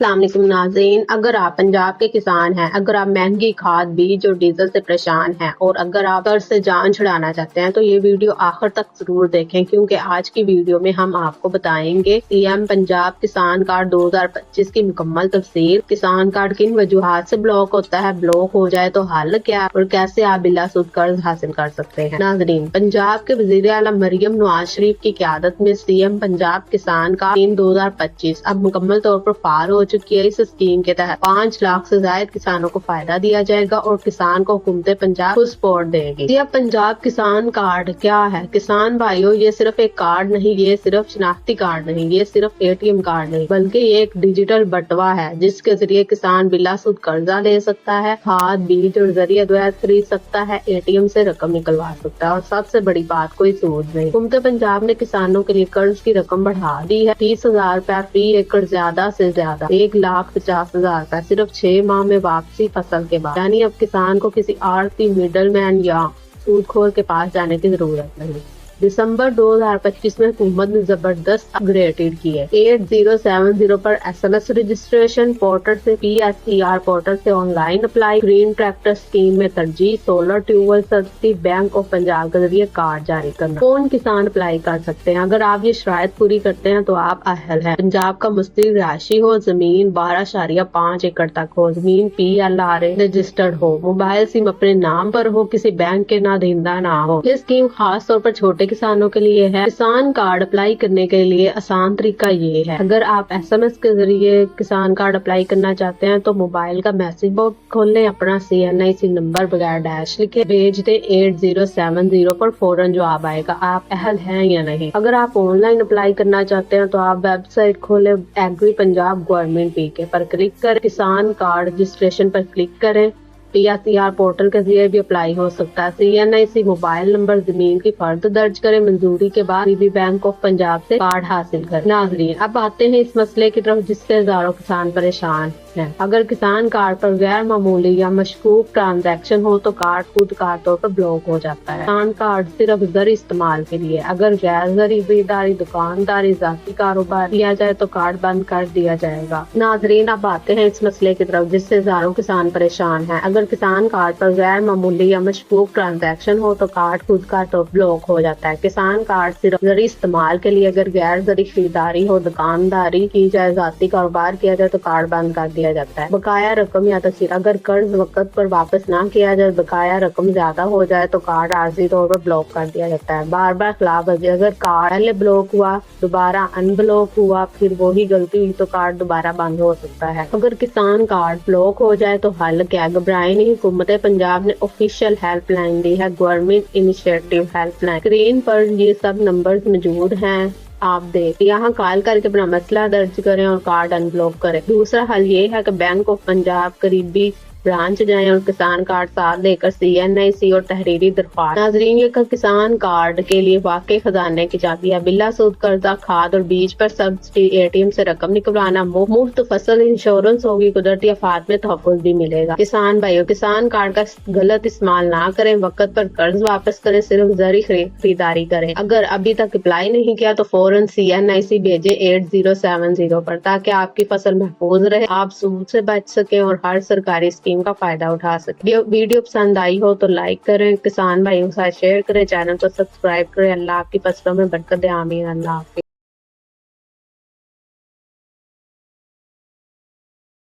अस्सलाम वालेकुम नाज़रीन, अगर आप पंजाब के किसान हैं, अगर आप महंगी खाद, बीज और डीजल से परेशान हैं और अगर आप कर्ज से जान छुड़ाना चाहते हैं तो ये वीडियो आखिर तक जरूर देखें, क्योंकि आज की वीडियो में हम आपको बताएंगे सीएम पंजाब किसान कार्ड 2025 की मुकम्मल तफसीर। किसान कार्ड किन वजूहात से ब्लॉक होता है, ब्लॉक हो जाए तो हल क्या और कैसे आप बिला सूद कर्ज हासिल कर सकते हैं। नाज़रीन, पंजाब के वज़ीर आला मरियम नवाज शरीफ की क़यादत में सीएम पंजाब किसान कार्ड 2025 अब मुकम्मल तौर पर पार हो चुकी है। इस स्कीम के तहत 5 लाख से ज्यादा किसानों को फायदा दिया जाएगा और किसान को हुकूमत पंजाब फुल सपोर्ट देगी। ये पंजाब किसान कार्ड क्या है? किसान भाइयों, ये सिर्फ एक कार्ड नहीं, ये सिर्फ शनाख्ती कार्ड नहीं, ये सिर्फ एटीएम कार्ड नहीं, बल्कि ये एक डिजिटल बटवा है जिसके जरिए किसान बिला सूद कर्जा ले सकता है, खाद, बीज और जरिए दवाएं खरीद सकता है, एटीएम से रकम निकलवा सकता है और सबसे बड़ी बात, कोई सूद नहीं। हुकूमत पंजाब ने किसानों के लिए कर्ज की रकम बढ़ा दी है। 30,000 रुपया फी एकड़ ज्यादा से ज्यादा 1,50,000 रुपए सिर्फ 6 माह में वापसी फसल के बाद। यानी अब किसान को किसी आड़ती, मिडलमैन या सूदखोर के पास जाने की जरूरत नहीं। दिसंबर 2025 में हुकूमत ने जबरदस्त अपग्रेडेड की है। 8070 पर SMS रजिस्ट्रेशन, पोर्टल से PSTR पोर्टल से online apply, green tractor scheme में तरजीह, solar tubewell subsidy, bank of Punjab के जरिए कार्ड जारी करना। कौन किसान अप्लाई कर सकते हैं? अगर आप ये शराइत पूरी करते हैं तो आप अहल हैं। पंजाब का मुस्तकिल रहायशी हो, जमीन 12.5 एकड़ तक हो, जमीन PLRA रजिस्टर्ड हो, मोबाइल सिम अपने नाम पर हो, किसी बैंक के नादिंदा ना हो। ये स्कीम खास तौर पर छोटे किसानों के लिए है। किसान कार्ड अप्लाई करने के लिए आसान तरीका ये है। अगर आप SMS के जरिए किसान कार्ड अप्लाई करना चाहते हैं तो मोबाइल का मैसेज बॉक्स खोल लें, अपना CNIC नंबर बगैर डैश लिखे भेज दे 8070 पर, फौरन जवाब आएगा आप अहल हैं या नहीं। अगर आप ऑनलाइन अप्लाई करना चाहते हैं तो आप वेबसाइट खोले, एग्री पंजाब गवर्नमेंट PK पर क्लिक करें, किसान कार्ड रजिस्ट्रेशन पर क्लिक करें। PSTR पोर्टल के जरिए भी अप्लाई हो सकता है। CNIC मोबाइल नंबर, जमीन की फर्द दर्ज करें, मंजूरी के बाद भी बैंक ऑफ पंजाब से कार्ड हासिल करें। नाज़रीन, अब आते हैं इस मसले की तरफ जिससे हजारों किसान परेशान हैं। अगर किसान कार्ड पर गैर मामूली या मशकूक ट्रांजैक्शन हो तो कार्ड खुद कार तौर पर ब्लॉक हो जाता है। किसान कार्ड सिर्फ जरी इस्तेमाल के लिए, अगर गैर जरी खरीदारी, दुकानदारी, जाती कारोबार किया जाए तो कार्ड बंद कर दिया जाएगा। नाज़रीन, अब आते हैं इस मसले की तरफ जिससे हजारों किसान परेशान हैं। अगर किसान कार्ड पर गैर मामूली या मशकूक ट्रांजैक्शन हो तो कार्ड खुद का तो ब्लॉक हो जाता है। किसान कार्ड सिर्फ जरी इस्तेमाल के लिए, अगर गैर जरी खरीदारी हो, दुकानदारी की जाए, जाती कारोबार किया जाए तो कार्ड बंद कर दिया जाता है। बकाया रकम या तस्वीर, अगर कर्ज वक्त पर वापस ना किया जाए, बकाया रकम ज्यादा हो जाए तो कार्ड आर्जी तौर पर ब्लॉक कर दिया जाता है। बार बार खिलाफ वर्जी, अगर कार्ड पहले ब्लॉक हुआ, दोबारा अनब्लॉक हुआ, फिर वही गलती हुई तो कार्ड दोबारा बंद हो सकता है। अगर किसान कार्ड ब्लॉक हो जाए तो हल क्या? घबराएं नहीं, हुकूमत पंजाब ने ऑफिशियल हेल्पलाइन दी है, गवर्नमेंट इनिशिएटिव हेल्पलाइन। स्क्रीन पर ये सब नंबर्स मौजूद हैं, आप देख यहाँ कॉल करके अपना मसला दर्ज करें और कार्ड अनब्लॉक करें। दूसरा हल ये है कि बैंक ऑफ पंजाब करीबी ब्रांच जाएं और किसान कार्ड साथ लेकर CNIC और तहरीरी दरख्वास्त। नाज़रीन, ये किसान कार्ड के लिए वाकई खजाने की चाबी है। बिला सूद कर्जा, खाद और बीज पर सब्सिडी, ATM से रकम निकलवाना, मुफ्त फसल इंश्योरेंस होगी, कुदरती आफात में तहफ़्फ़ुज़ भी मिलेगा। किसान भाइयों, किसान कार्ड का गलत इस्तेमाल ना करें, वक्त पर कर्ज वापस करें, सिर्फ जरी खरीदारी करें। अगर अभी तक अप्लाई नहीं किया तो फौरन CNIC भेजे 8070 पर, ताकि आपकी फसल महफूज रहे, आप सूद से बच सके और हर सरकारी का फायदा उठा सके। वीडियो पसंद आई हो तो लाइक करें, किसान भाइयों के साथ शेयर करें, चैनल को सब्सक्राइब करें। अल्लाह आपकी फसलों में बरकत दे, आमीन। अल्लाह हाफिज़।